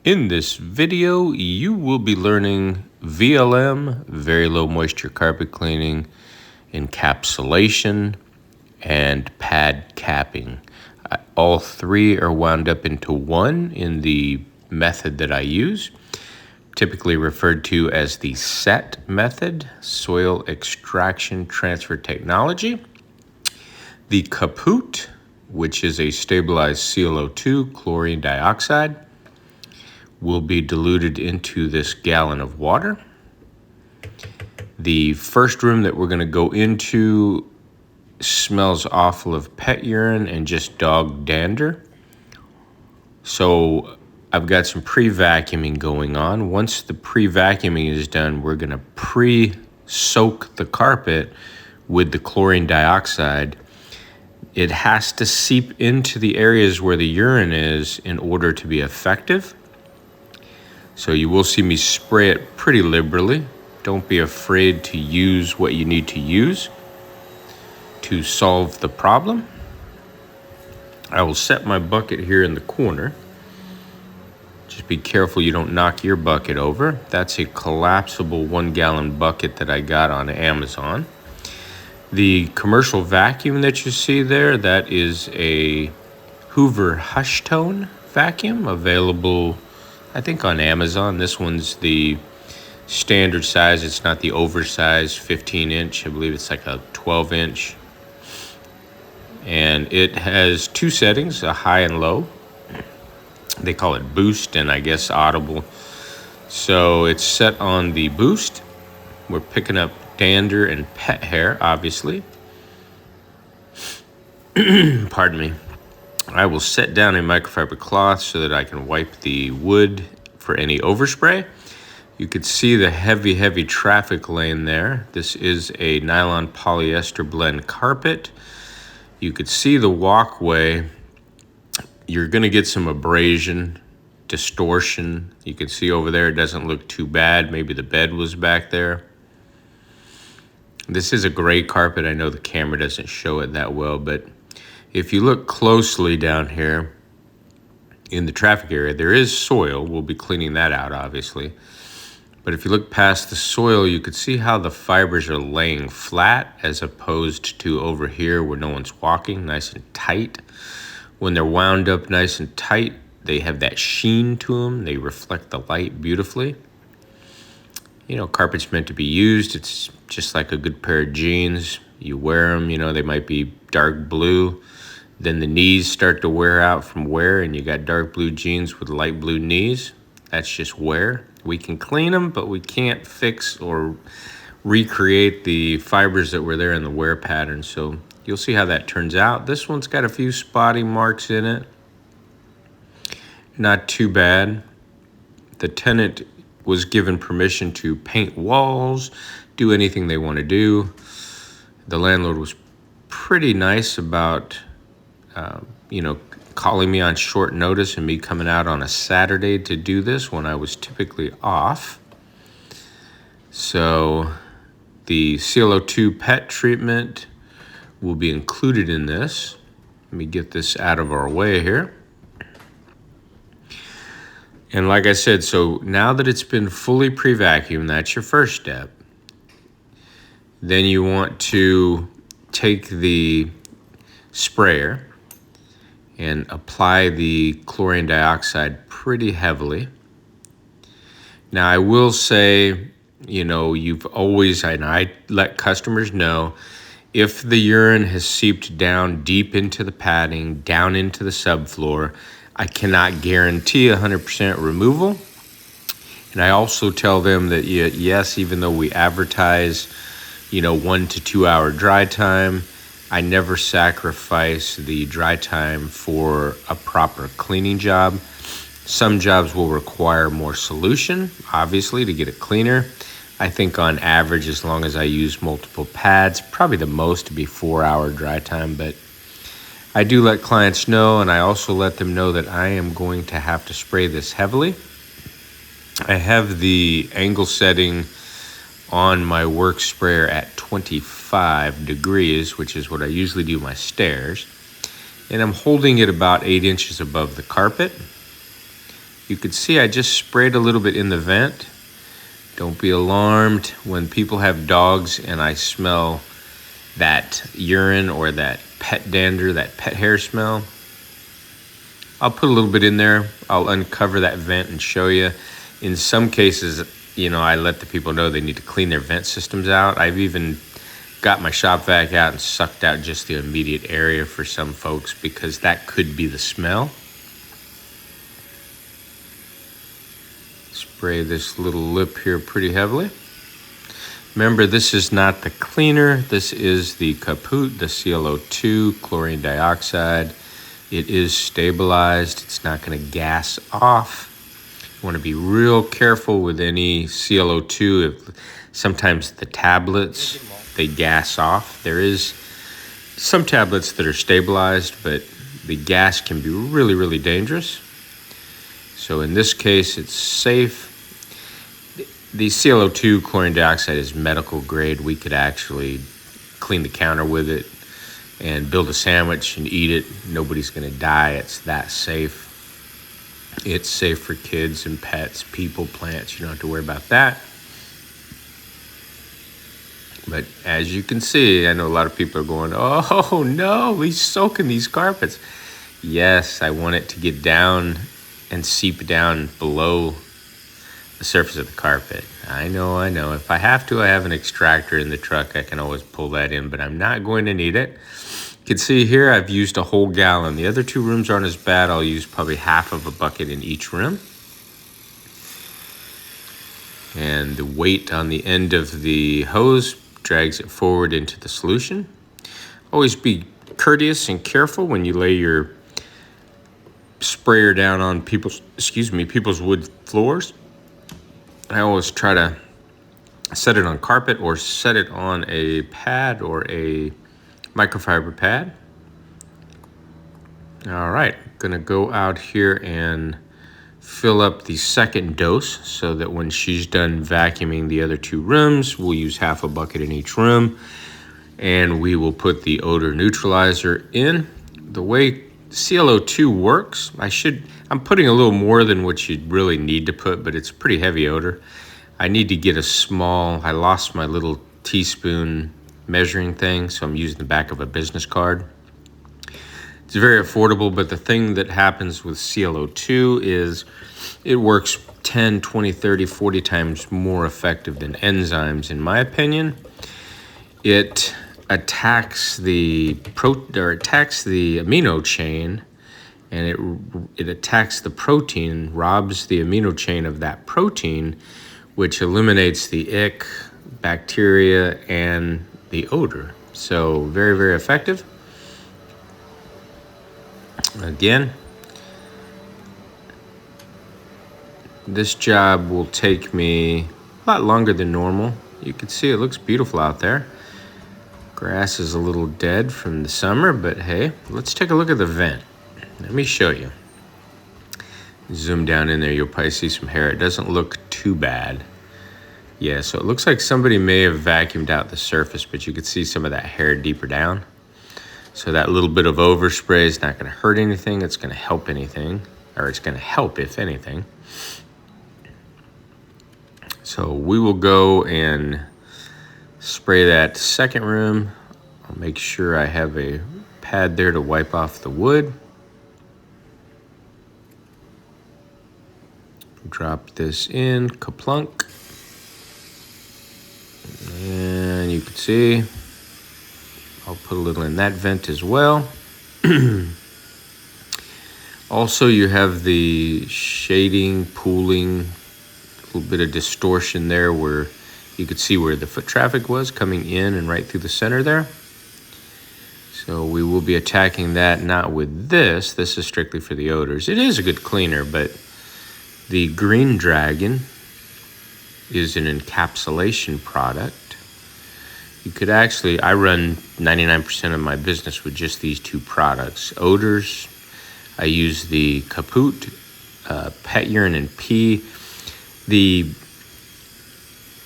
In this video, you will be learning VLM, very low moisture carpet cleaning, encapsulation, and pad capping. All three are wound up into one in the method that I use, typically referred to as the SET method, soil extraction transfer technology. The kaput, which is a stabilized ClO2, chlorine dioxide, will be diluted into this gallon of water. The first room that we're going to go into smells awful of pet urine and just dog dander. So I've got some pre-vacuuming going on. Once the pre-vacuuming is done, we're going to pre-soak the carpet with the chlorine dioxide. It has to seep into the areas where the urine is in order to be effective. So you will see me spray it pretty liberally. Don't be afraid to use what you need to use to solve the problem. I will set my bucket here in the corner. Just be careful you don't knock your bucket over. That's a collapsible 1-gallon bucket that I got on Amazon. The commercial vacuum that you see there, that is a Hoover Hush Tone vacuum, available I think on Amazon. This one's the standard size. It's not the oversized 15-inch. I believe it's like a 12-inch. And it has two settings, a high and low. They call it boost and I guess audible. So it's set on the boost. We're picking up dander and pet hair, obviously. Pardon me. I will set down a microfiber cloth so that I can wipe the wood for any overspray. You could see the heavy traffic lane there. This is a nylon polyester blend carpet. You could see the walkway. You're gonna get some abrasion, distortion. You can see over there, it doesn't look too bad. Maybe the bed was back there. This is a gray carpet. I know the camera doesn't show it that well, but if you look closely down here in the traffic area, there is soil. We'll be cleaning that out, obviously. But if you look past the soil, you could see how the fibers are laying flat as opposed to over here where no one's walking, nice and tight. When they're wound up nice and tight, they have that sheen to them. They reflect the light beautifully. You know, carpet's meant to be used. It's just like a good pair of jeans. You wear them, you know, they might be dark blue. Then the knees start to wear out from wear, and you got dark blue jeans with light blue knees. That's just wear. We can clean them, but we can't fix or recreate the fibers that were there in the wear pattern. So you'll see how that turns out. This one's got a few spotty marks in it. Not too bad. The tenant was given permission to paint walls, do anything they want to do. The landlord was pretty nice about calling me on short notice and me coming out on a Saturday to do this when I was typically off. So the ClO2 PET treatment will be included in this. Let me get this out of our way here. And like I said, so now that it's been fully pre-vacuumed, that's your first step. Then you want to take the sprayer and apply the chlorine dioxide pretty heavily. Now I will say, you've always, and I let customers know, if the urine has seeped down deep into the padding, down into the subfloor, I cannot guarantee 100% removal. And I also tell them that yes, even though we advertise, 1 to 2 hour dry time, I never sacrifice the dry time for a proper cleaning job. Some jobs will require more solution, obviously, to get it cleaner. I think on average, as long as I use multiple pads, probably the most to be 4 hour dry time, but I do let clients know, and I also let them know that I am going to have to spray this heavily. I have the angle setting on my work sprayer at 25 degrees, which is what I usually do my stairs. And I'm holding it about 8 inches above the carpet. You could see I just sprayed a little bit in the vent. Don't be alarmed when people have dogs and I smell that urine or that pet dander, that pet hair smell. I'll put a little bit in there. I'll uncover that vent and show you. In some cases, you know, I let the people know they need to clean their vent systems out. I've even got my shop vac out and sucked out just the immediate area for some folks because that could be the smell. Spray this little lip here pretty heavily. Remember, this is not the cleaner. This is the kaput, the ClO2, chlorine dioxide. It is stabilized. It's not going to gas off. You want to be real careful with any ClO2. Sometimes the tablets, they gas off. There is some tablets that are stabilized, but the gas can be really, really dangerous. So in this case, it's safe. The ClO2 chlorine dioxide is medical grade. We could actually clean the counter with it and build a sandwich and eat it. Nobody's going to die. It's that safe. It's safe for kids and pets, people, plants. You don't have to worry about that. But as you can see, I know a lot of people are going, oh no, he's soaking these carpets. Yes, I want it to get down and seep down below the surface of the carpet. I know. If I have to, I have an extractor in the truck. I can always pull that in, but I'm not going to need it. You can see here I've used a whole gallon. The other two rooms aren't as bad. I'll use probably half of a bucket in each room. And the weight on the end of the hose drags it forward into the solution. Always be courteous and careful when you lay your sprayer down on people's wood floors. I always try to set it on carpet or set it on a pad or a microfiber pad. All right, gonna go out here and fill up the second dose so that when she's done vacuuming the other two rooms, we'll use half a bucket in each room, and we will put the odor neutralizer in. The way ClO2 works, I'm putting a little more than what you really need to put, but it's pretty heavy odor. I need to get I lost my little teaspoon measuring thing, so I'm using the back of a business card. It's very affordable, but the thing that happens with ClO2 is it works 10, 20, 30, 40 times more effective than enzymes, in my opinion. It attacks the amino chain, and it attacks the protein, robs the amino chain of that protein, which eliminates the ick, bacteria, and the odor. So very, very effective. Again, this job will take me a lot longer than normal. You can see it looks beautiful out there. Grass is a little dead from the summer, but hey, let's take a look at the vent. Let me show you. Zoom down in there, you'll probably see some hair. It doesn't look too bad. Yeah, so it looks like somebody may have vacuumed out the surface, but you can see some of that hair deeper down. So that little bit of overspray is not going to hurt anything. It's going to help anything, or it's going to help if anything. So we will go and spray that second room. I'll make sure I have a pad there to wipe off the wood. Drop this in, kaplunk. And you can see, I'll put a little in that vent as well. Also, you have the shading, pooling, a little bit of distortion there where you could see where the foot traffic was coming in and right through the center there. So we will be attacking that, not with this. This is strictly for the odors. It is a good cleaner, but the Green Dragon is an encapsulation product. You could actually, I run 99% of my business with just these two products. Odors, I use the kaput, pet urine and pee. The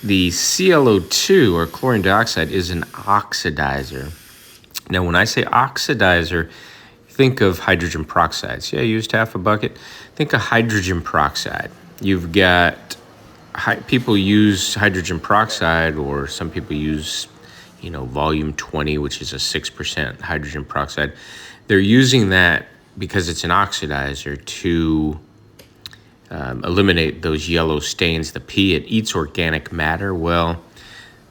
ClO2 or chlorine dioxide is an oxidizer. Now, when I say oxidizer, think of hydrogen peroxide. See, I used half a bucket. Think of hydrogen peroxide. You've got, people use hydrogen peroxide, or some people use, volume 20, which is a 6% hydrogen peroxide. They're using that because it's an oxidizer to eliminate those yellow stains, the P. It eats organic matter. Well,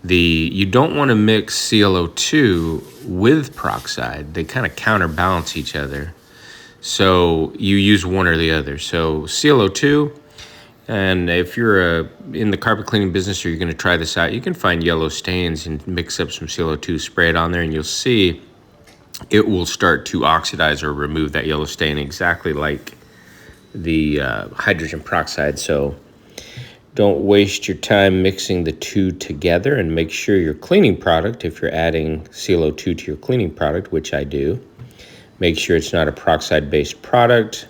you don't want to mix ClO2 with peroxide. They kind of counterbalance each other. So you use one or the other. So ClO2, and if you're in the carpet cleaning business, or you're going to try this out, you can find yellow stains and mix up some ClO2, spray it on there, and you'll see it will start to oxidize or remove that yellow stain exactly like the hydrogen peroxide. So don't waste your time mixing the two together, and make sure your cleaning product, if you're adding ClO2 to your cleaning product, which I do, make sure it's not a peroxide-based product.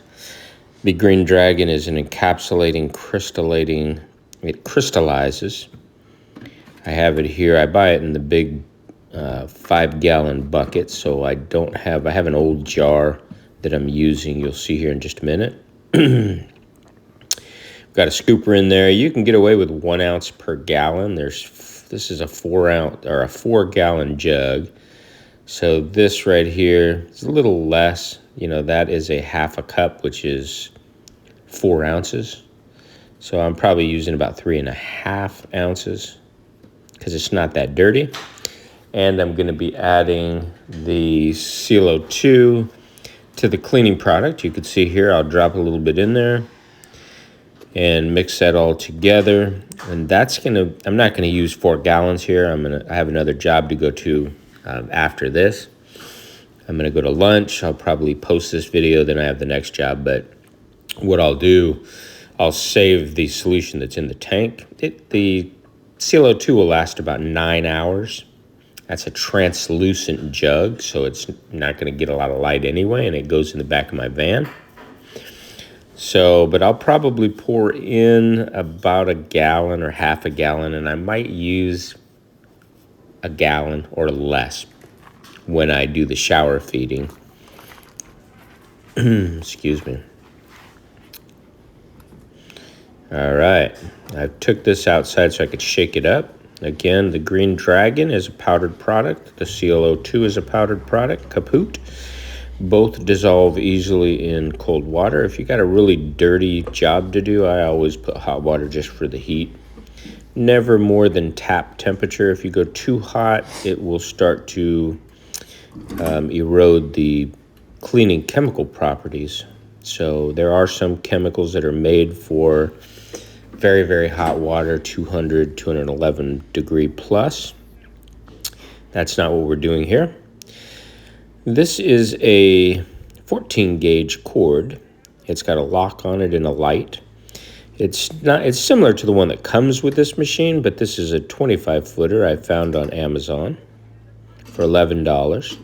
The Green Dragon is an encapsulating, crystallizating. It crystallizes. I have it here. I buy it in the big 5-gallon bucket, so I have an old jar that I'm using. You'll see here in just a minute. Got a scooper in there. You can get away with 1 ounce per gallon. This is a 4-gallon jug. So this right here is a little less. That is a half a cup, which is 4 ounces. So I'm probably using about 3.5 ounces because it's not that dirty. And I'm going to be adding the ClO2 to the cleaning product. You can see here, I'll drop a little bit in there and mix that all together. And I'm not gonna use 4 gallons here. I have another job to go to after this. I'm gonna go to lunch. I'll probably post this video, then I have the next job. But what I'll do, I'll save the solution that's in the tank. The ClO2 will last about 9 hours. That's a translucent jug, so it's not gonna get a lot of light anyway, and it goes in the back of my van. So, but I'll probably pour in about 1 gallon or half a gallon, and I might use 1 gallon or less when I do the shower feeding. Excuse me. All right, I took this outside so I could shake it up. Again, the Green Dragon is a powdered product. The ClO2 is a powdered product, kaput. Both dissolve easily in cold water. If you got a really dirty job to do, I always put hot water just for the heat. Never more than tap temperature. If you go too hot, it will start to erode the cleaning chemical properties. So there are some chemicals that are made for very, very hot water, 200, 211 degree plus. That's not what we're doing here. This is a 14 gauge cord. It's got a lock on it and a light. It's similar to the one that comes with this machine, but this is a 25 footer I found on Amazon for $11.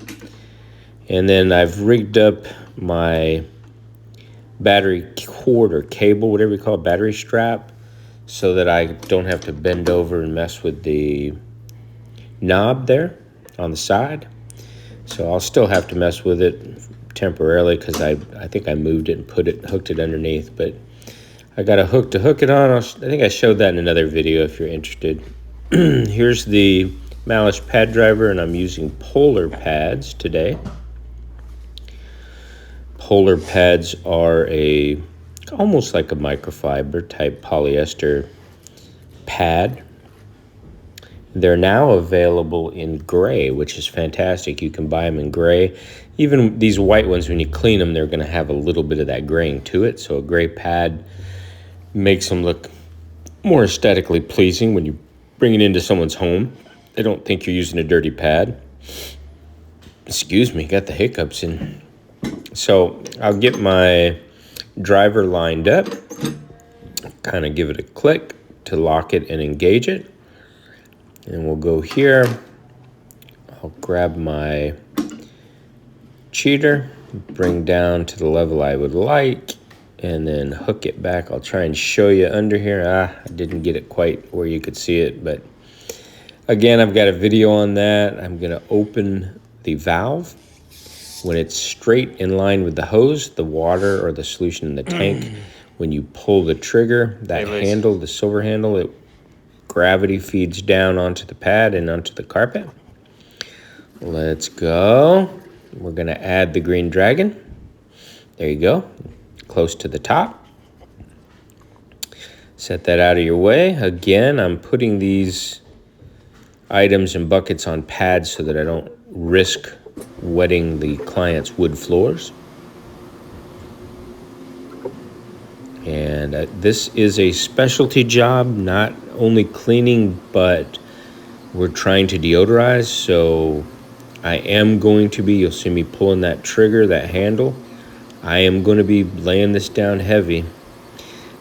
And then I've rigged up my battery cord or cable, whatever you call it, battery strap, so that I don't have to bend over and mess with the knob there on the side. So I'll still have to mess with it temporarily because I think I moved it and hooked it underneath, but I got a hook to hook it on. I think I showed that in another video if you're interested. Here's the Malice pad driver, and I'm using polar pads today. Polar pads are almost like a microfiber type polyester pad. They're now available in gray, which is fantastic. You can buy them in gray. Even these white ones, when you clean them, they're going to have a little bit of that graying to it. So a gray pad makes them look more aesthetically pleasing when you bring it into someone's home. They don't think you're using a dirty pad. Excuse me, got the hiccups in. So I'll get my driver lined up, kind of give it a click to lock it and engage it. And we'll go here. I'll grab my cheater, bring down to the level I would like, and then hook it back. I'll try and show you under here. I didn't get it quite where you could see it, but again, I've got a video on that. I'm gonna open the valve, When it's straight in line with the hose, the water or the solution in the tank, when you pull the trigger, that handle, the silver handle, gravity feeds down onto the pad and onto the carpet. Let's go. We're going to add the green dragon. There you go. Close to the top. Set that out of your way. Again, I'm putting these items and buckets on pads so that I don't risk wetting the client's wood floors. And this is a specialty job, not only cleaning, but we're trying to deodorize. So I am going to be, you'll see me pulling that trigger, that handle. I am going to be laying this down heavy.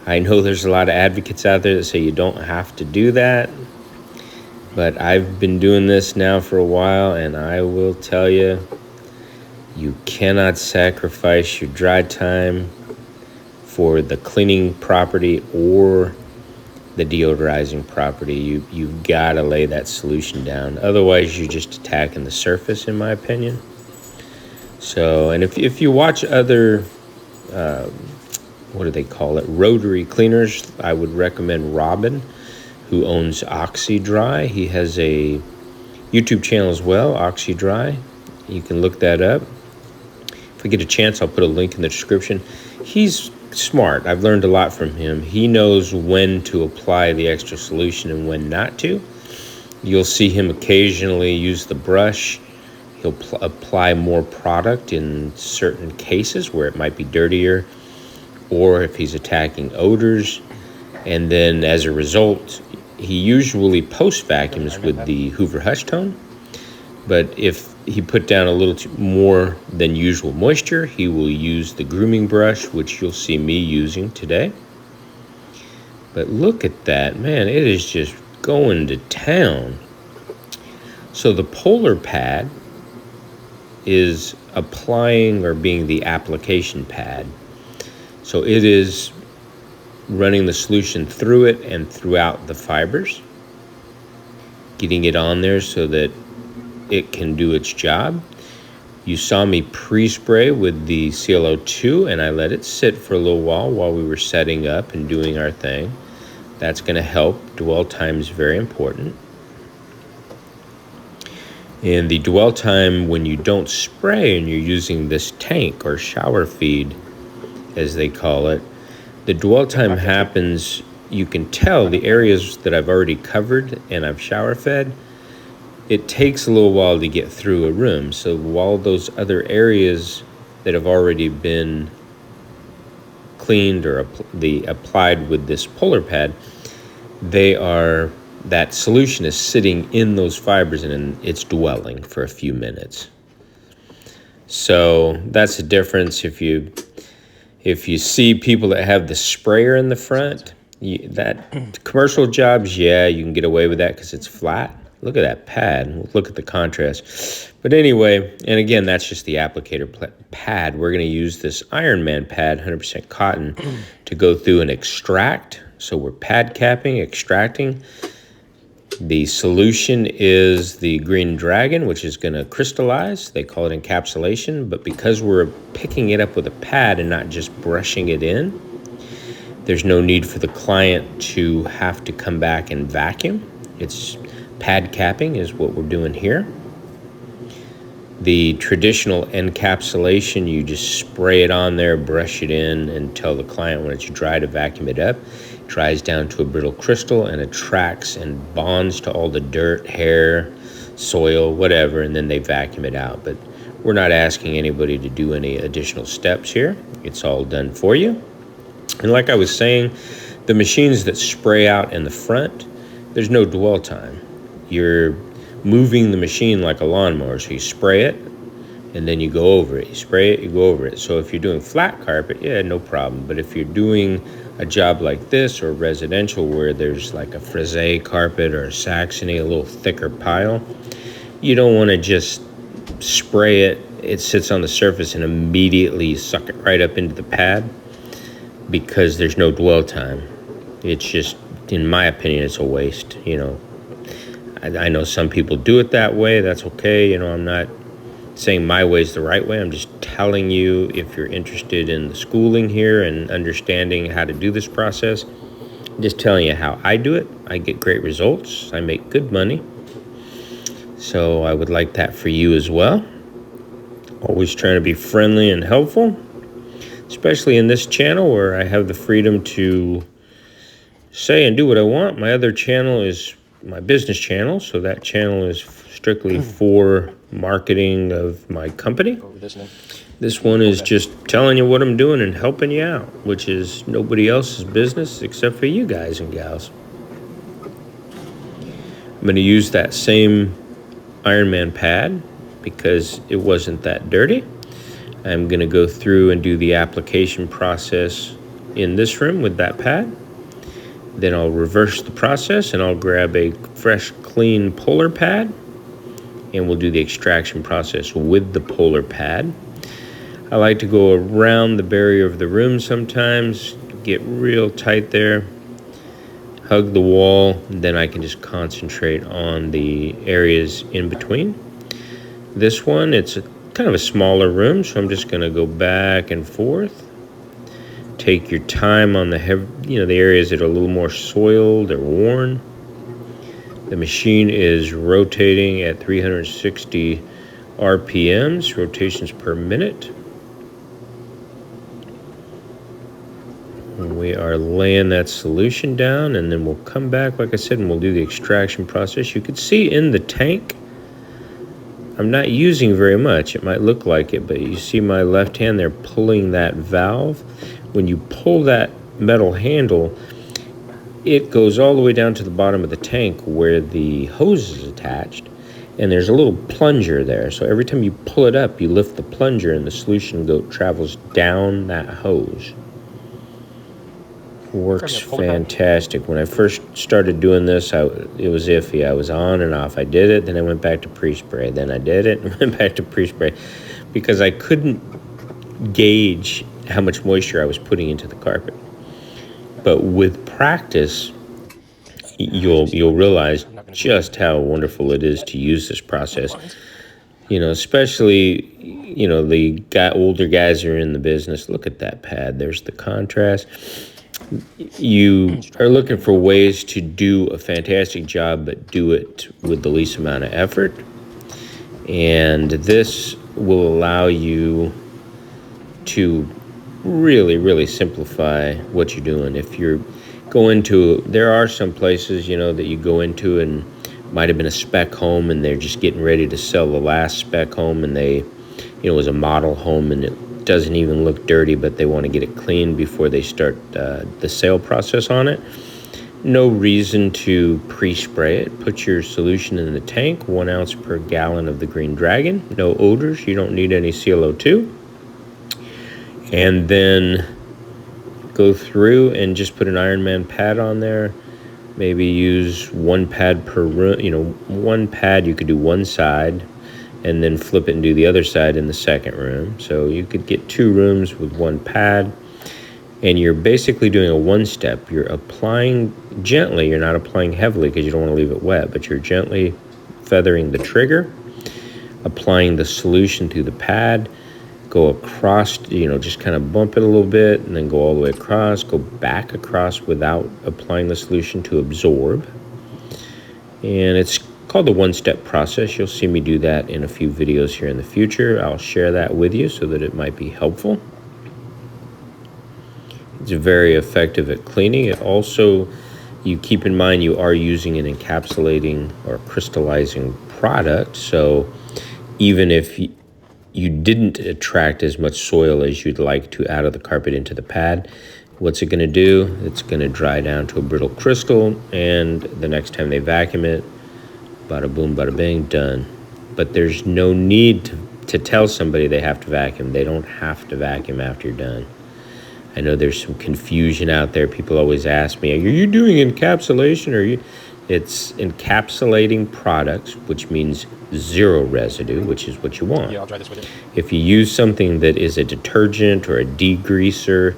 I know there's a lot of advocates out there that say you don't have to do that, but I've been doing this now for a while, and I will tell you, you cannot sacrifice your dry time for the cleaning property or the deodorizing property. You've got to lay that solution down. Otherwise, you're just attacking the surface, in my opinion. So, and if you watch other, what do they call it, rotary cleaners, I would recommend Robin, who owns Oxy Dry. He has a YouTube channel as well, Oxy Dry. You can look that up. If I get a chance, I'll put a link in the description. He's smart. I've learned a lot from him. He knows when to apply the extra solution and when not to. You'll see him occasionally use the brush. He'll apply more product in certain cases where it might be dirtier, or if he's attacking odors. And then as a result, he usually post vacuums with the Hoover Hush Tone. But if he put down a little more than usual moisture, he will use the grooming brush, which you'll see me using today. But look at that, man, it is just going to town. So the polar pad is applying or being the application pad. So it is running the solution through it and throughout the fibers, getting it on there so that it can do its job. You saw me pre-spray with the CLO2, and I let it sit for a little while we were setting up and doing our thing. That's going to help. Dwell time is very important. And the dwell time when you don't spray and you're using this tank or shower feed, as they call it, the dwell time happens, you can tell the areas that I've already covered and I've shower fed, it takes a little while to get through a room. So while those other areas that have already been cleaned or applied with this polar pad, that solution is sitting in those fibers and it's dwelling for a few minutes. So that's the difference. If you see people that have the sprayer in the front, that commercial jobs, yeah, you can get away with that because it's flat. Look at that pad. Look at the contrast. But anyway, and again, that's just the applicator pad. We're going to use this Ironman pad, 100% cotton, to go through and extract. So we're pad capping, extracting. The solution is the green dragon, which is going to crystallize. They call it encapsulation. But because we're picking it up with a pad and not just brushing it in, there's no need for the client to have to come back and vacuum. It's pad capping is what we're doing here. The traditional encapsulation, you just spray it on there, brush it in, and tell the client when it's dry to vacuum it up. It dries down to a brittle crystal and attracts and bonds to all the dirt, hair, soil, whatever, and then they vacuum it out. But we're not asking anybody to do any additional steps here. It's all done for you. And like I was saying, the machines that spray out in the front, there's no dwell time. You're moving the machine like a lawnmower. So you spray it, and then you go over it. You spray it, you go over it. So if you're doing flat carpet, yeah, no problem. But if you're doing a job like this or residential where there's like a frisé carpet or a Saxony, a little thicker pile, you don't want to just spray it. It sits on the surface and immediately suck it right up into the pad because there's no dwell time. It's just, in my opinion, it's a waste, you know. I know some people do it that way. That's okay. You know, I'm not saying my way is the right way. I'm just telling you, if you're interested in the schooling here and understanding how to do this process, just telling you how I do it. I get great results. I make good money. So I would like that for you as well. Always trying to be friendly and helpful, especially in this channel where I have the freedom to say and do what I want. My other channel is my business channel, so that channel is strictly for marketing of my company. This one is just telling you what I'm doing and helping you out, which is nobody else's business except for you guys and gals. I'm going to use that same Ironman pad because it wasn't that dirty. I'm going to go through and do the application process in this room with that pad. Then I'll reverse the process and I'll grab a fresh, clean polar pad and we'll do the extraction process with the polar pad. I like to go around the barrier of the room sometimes, get real tight there, hug the wall, and then I can just concentrate on the areas in between. This one, it's kind of a smaller room, so I'm just going to go back and forth. Take your time on the the areas that are a little more soiled or worn. The machine is rotating at 360 RPMs, rotations per minute. And we are laying that solution down, and then we'll come back, like I said, and we'll do the extraction process. You can see in the tank, I'm not using very much. It might look like it, but you see my left hand there pulling that valve. When you pull that metal handle, it goes all the way down to the bottom of the tank where the hose is attached, and there's a little plunger there. So every time you pull it up, you lift the plunger and the solution travels down that hose. Works fantastic. When I first started doing this, it was iffy. I was on and off. I did it, then I went back to pre-spray. Then I did it and went back to pre-spray because I couldn't gauge how much moisture I was putting into the carpet. But with practice, you'll realize just how wonderful it is to use this process. Especially, the older guys who are in the business. Look at that pad. There's the contrast. You are looking for ways to do a fantastic job, but do it with the least amount of effort. And this will allow you to really, really simplify what you're doing. If you're going to, there are some places, that you go into and might have been a spec home and they're just getting ready to sell the last spec home, and it was a model home and it doesn't even look dirty, but they want to get it clean before they start the sale process on it. No reason to pre-spray it. Put your solution in the tank, 1 ounce per gallon of the Green Dragon. No odors. You don't need any CO2. And then go through and just put an Ironman pad on there. Maybe use 1 pad per room. 1 pad, you could do one side and then flip it and do the other side in the second room. So you could get 2 rooms with 1 pad. And you're basically doing a one-step. You're applying gently. You're not applying heavily because you don't want to leave it wet, but you're gently feathering the trigger, applying the solution to the pad, go across, just kind of bump it a little bit, and then go all the way across, go back across without applying the solution to absorb. And it's called the one-step process. You'll see me do that in a few videos here in the future. I'll share that with you so that it might be helpful. It's very effective at cleaning. It also, you keep in mind you are using an encapsulating or crystallizing product. So even if you didn't attract as much soil as you'd like to out of the carpet into the pad, what's it going to do? It's going to dry down to a brittle crystal, and the next time they vacuum it, bada boom, bada bang, done. But there's no need to tell somebody they have to vacuum. They don't have to vacuum after you're done. I know there's some confusion out there. People always ask me, are you doing encapsulation? It's encapsulating products, which means 0 residue, which is what you want. Yeah, I'll try this with it. If you use something that is a detergent or a degreaser,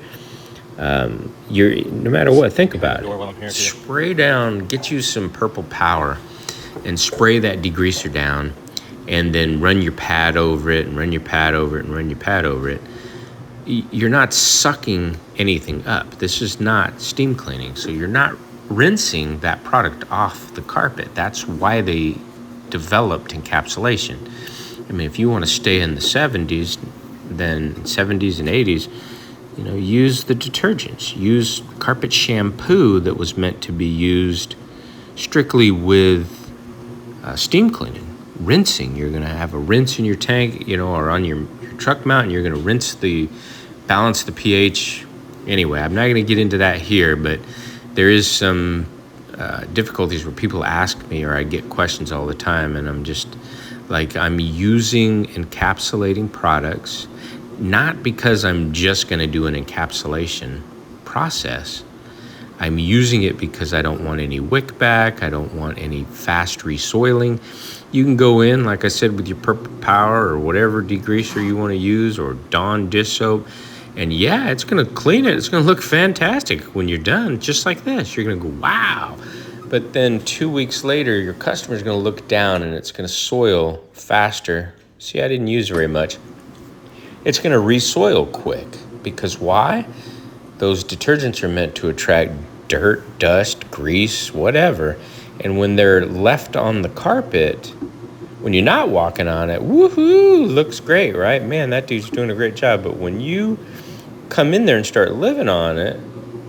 no matter what, think about it. Spray down, get you some Purple Power and spray that degreaser down. and then run your pad over it and run your pad over it and run your pad over it, you're not sucking anything up. This is not steam cleaning, so you're not rinsing that product off the carpet. That's why they developed encapsulation. I mean, if you want to stay in the 70s, then 70s and 80s, use the detergents. Use carpet shampoo that was meant to be used strictly with steam cleaning. Rinsing, you're going to have a rinse in your tank, or on your truck mount, and you're going to balance the pH. Anyway, I'm not going to get into that here, but there is some difficulties where people ask me, or I get questions all the time, and I'm just like, I'm using encapsulating products, not because I'm just going to do an encapsulation process. I'm using it because I don't want any wick back. I don't want any fast resoiling. You can go in, like I said, with your Purple Power or whatever degreaser you want to use, or Dawn dish soap. And yeah, it's going to clean it. It's going to look fantastic when you're done, just like this. You're going to go, wow. But then 2 weeks later, your customer's going to look down and it's going to soil faster. See, I didn't use very much. It's going to resoil quick. Because why? Those detergents are meant to attract dirt, dust, grease, whatever. And when they're left on the carpet, when you're not walking on it, woohoo, looks great, right? Man, that dude's doing a great job. But when you come in there and start living on it,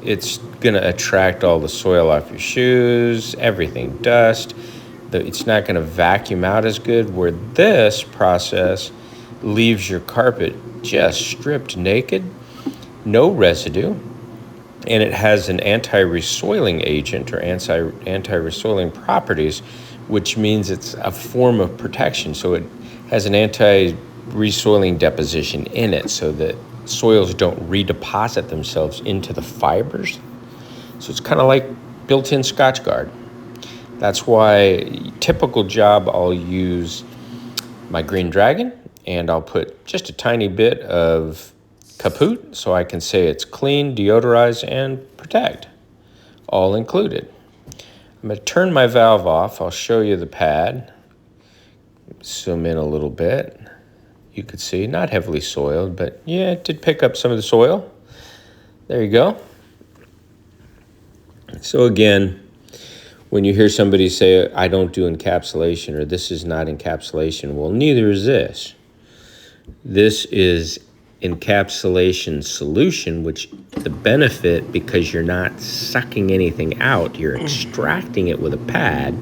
it's going to attract all the soil off your shoes, everything, dust. It's not going to vacuum out as good, where this process leaves your carpet just stripped naked, no residue, and it has an anti-resoiling agent or anti-resoiling properties, which means it's a form of protection. So it has an anti-resoiling deposition in it so that soils don't redeposit themselves into the fibers. So it's kind of like built-in Scotch Guard. That's why typical job, I'll use my Green Dragon and I'll put just a tiny bit of Kaput so I can say it's clean, deodorize, and protect, all included. I'm going to turn my valve off. I'll show you the pad. Zoom in a little bit. You could see, not heavily soiled, but yeah, it did pick up some of the soil. There you go. So again, when you hear somebody say, I don't do encapsulation, or this is not encapsulation, well, neither is this. This is encapsulation solution, which the benefit, because you're not sucking anything out, you're extracting it with a pad,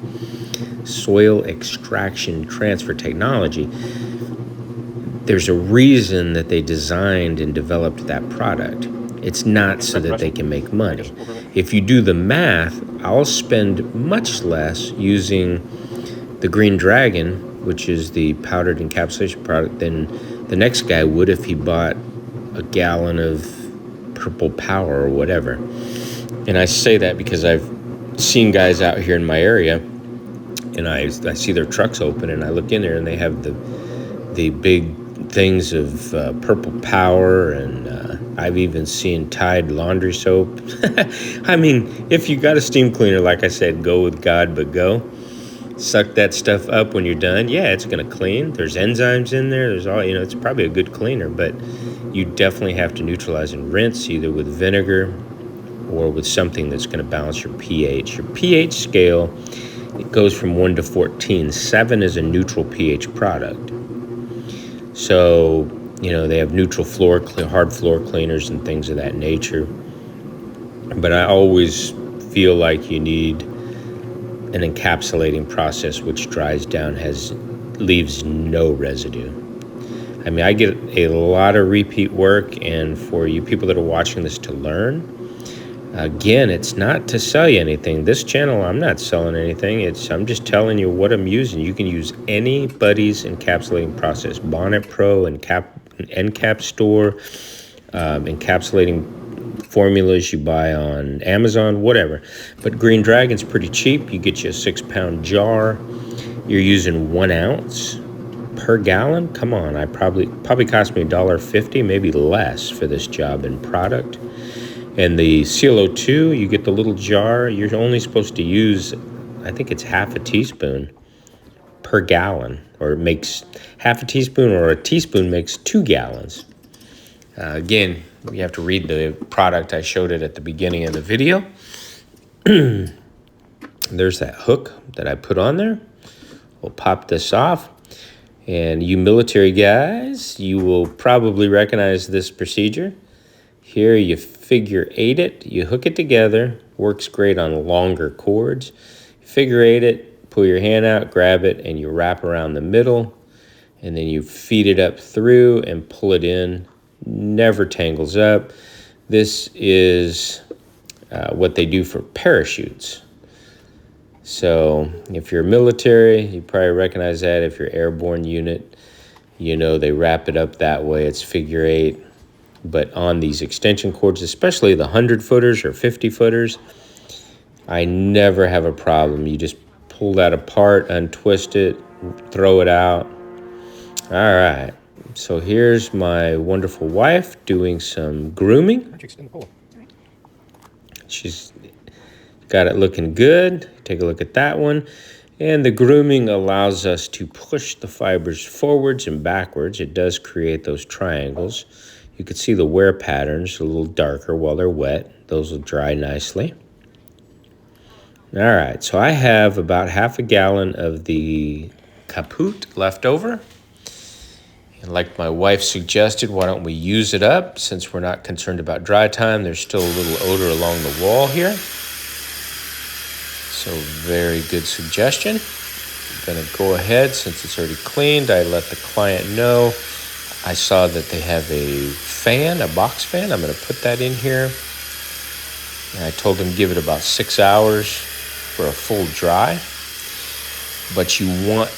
soil extraction transfer technology. There's a reason that they designed and developed that product. It's not so that they can make money. If you do the math, I'll spend much less using the Green Dragon, which is the powdered encapsulation product, than the next guy would if he bought a gallon of Purple Power or whatever. And I say that because I've seen guys out here in my area, and I see their trucks open, and I look in there and they have the big things of Purple Power, and I've even seen Tide laundry soap. I mean, if you got a steam cleaner, like I said, go with God, but go. Suck that stuff up when you're done. Yeah, it's going to clean. There's enzymes in there. There's all, it's probably a good cleaner, but you definitely have to neutralize and rinse either with vinegar or with something that's going to balance your pH. Your pH scale, it goes from 1 to 14. 7 is a neutral pH product. So, they have neutral hard floor cleaners and things of that nature. But I always feel like you need an encapsulating process which dries down, leaves no residue. I mean, I get a lot of repeat work, and for you people that are watching this to learn, again, it's not to sell you anything. This channel, I'm not selling anything. I'm just telling you what I'm using. You can use anybody's encapsulating process. Bonnet Pro, Encap store, encapsulating formulas you buy on Amazon, whatever. But Green Dragon's pretty cheap. You get you a 6-pound jar. You're using 1 ounce per gallon. Come on, I probably cost me $1.50, maybe less for this job and product. And the CO2, you get the little jar. You're only supposed to use, I think it's half a teaspoon per per gallon, or it makes half a teaspoon, or a teaspoon makes 2 gallons. Again, you have to read the product. I showed it at the beginning of the video. There's that hook that I put on there. We'll pop this off. And you military guys, you will probably recognize this procedure. Here you figure 8 it, you hook it together. Works great on longer cords. Figure 8 it, pull your hand out, grab it, and you wrap around the middle. And then you feed it up through and pull it in. Never tangles up. This is what they do for parachutes. So if you're military, you probably recognize that. If you're airborne unit, you know they wrap it up that way. It's figure 8. But on these extension cords, especially the 100-footers or 50-footers, I never have a problem. You just pull that apart, untwist it, throw it out. All right. So here's my wonderful wife doing some grooming. She's got it looking good. Take a look at that one. And the grooming allows us to push the fibers forwards and backwards. It does create those triangles. You can see the wear patterns a little darker while they're wet. Those will dry nicely. All right, so I have about half a gallon of the kaput left over. And like my wife suggested, why don't we use it up? Since we're not concerned about dry time, there's still a little odor along the wall here. So very good suggestion. I'm gonna go ahead, since it's already cleaned, I let the client know. I saw that they have a fan, a box fan. I'm gonna put that in here. And I told them give it about 6 hours for a full dry. But you want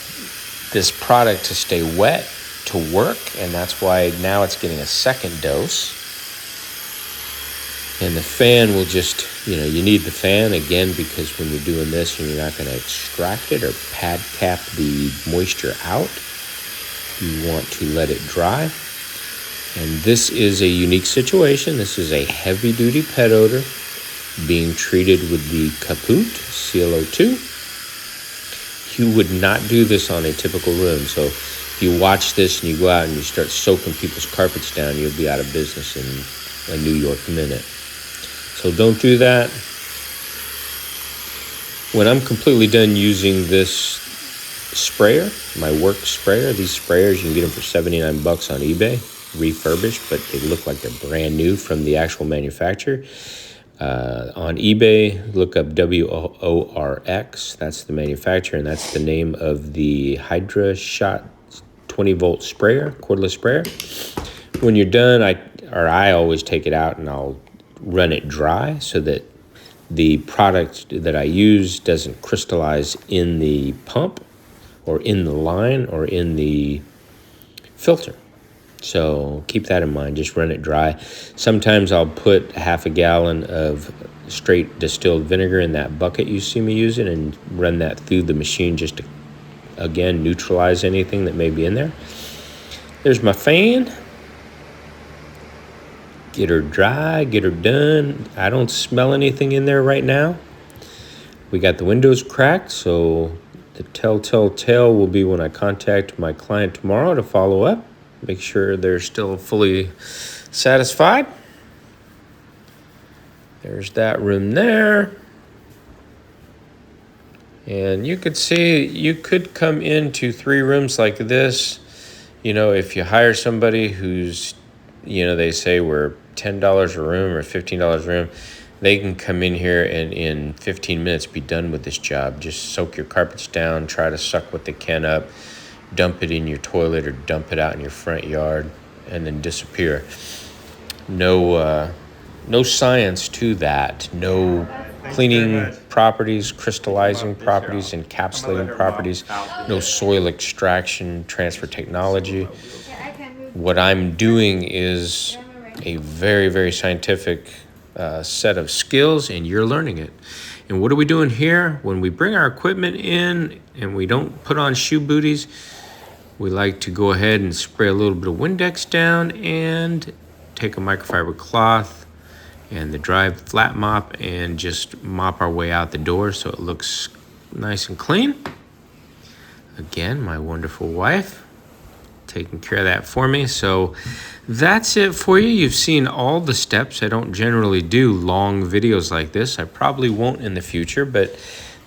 this product to stay wet to work, and that's why now it's getting a second dose. And the fan will just, you need the fan again, because when you're doing this and you're not going to extract it or PadCap the moisture out, you want to let it dry. And this is a unique situation. This is a heavy-duty pet odor being treated with the kaput, CLO2. You would not do this on a typical room. So if you watch this and you go out and you start soaking people's carpets down, you'll be out of business in a New York minute. So don't do that. When I'm completely done using this sprayer, my work sprayer, these sprayers, you can get them for 79 bucks on eBay, refurbished, but they look like they're brand new from the actual manufacturer. On eBay, look up WORX, that's the manufacturer, and that's the name of the Hydra Shot 20-volt sprayer, cordless sprayer. When you're done, I always take it out and I'll run it dry so that the product that I use doesn't crystallize in the pump or in the line or in the filter. So keep that in mind, just run it dry. Sometimes I'll put half a gallon of straight distilled vinegar in that bucket you see me using and run that through the machine just to, again, neutralize anything that may be in there. There's my fan. Get her dry, get her done. I don't smell anything in there right now. We got the windows cracked, so the telltale tale will be when I contact my client tomorrow to follow up. Make sure they're still fully satisfied. There's that room there. And you could see, you could come into 3 rooms like this. If you hire somebody who's, they say we're $10 a room or $15 a room, they can come in here and in 15 minutes be done with this job. Just soak your carpets down, try to suck what they can up, dump it in your toilet or dump it out in your front yard, and then disappear. No science to that. No cleaning properties, crystallizing properties, encapsulating properties. No soil extraction, transfer technology. What I'm doing is a very, very scientific set of skills, and you're learning it. And what are we doing here? When we bring our equipment in and we don't put on shoe booties, we like to go ahead and spray a little bit of Windex down and take a microfiber cloth and the dry flat mop and just mop our way out the door so it looks nice and clean. again, my wonderful wife, taking care of that for me. So that's it for you. You've seen all the steps. I don't generally do long videos like this. I probably won't in the future, but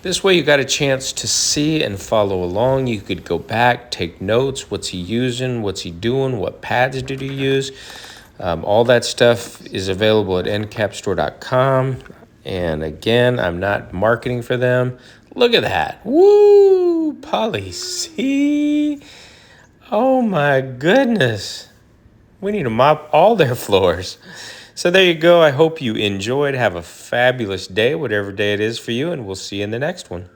this way you got a chance to see and follow along. You could go back, take notes. What's he using? What's he doing? What pads did he use? All that stuff is available at encapstore.com. And again, I'm not marketing for them. Look at that. Woo! Poly C. Oh my goodness. We need to mop all their floors. So there you go. I hope you enjoyed. Have a fabulous day, whatever day it is for you, and we'll see you in the next one.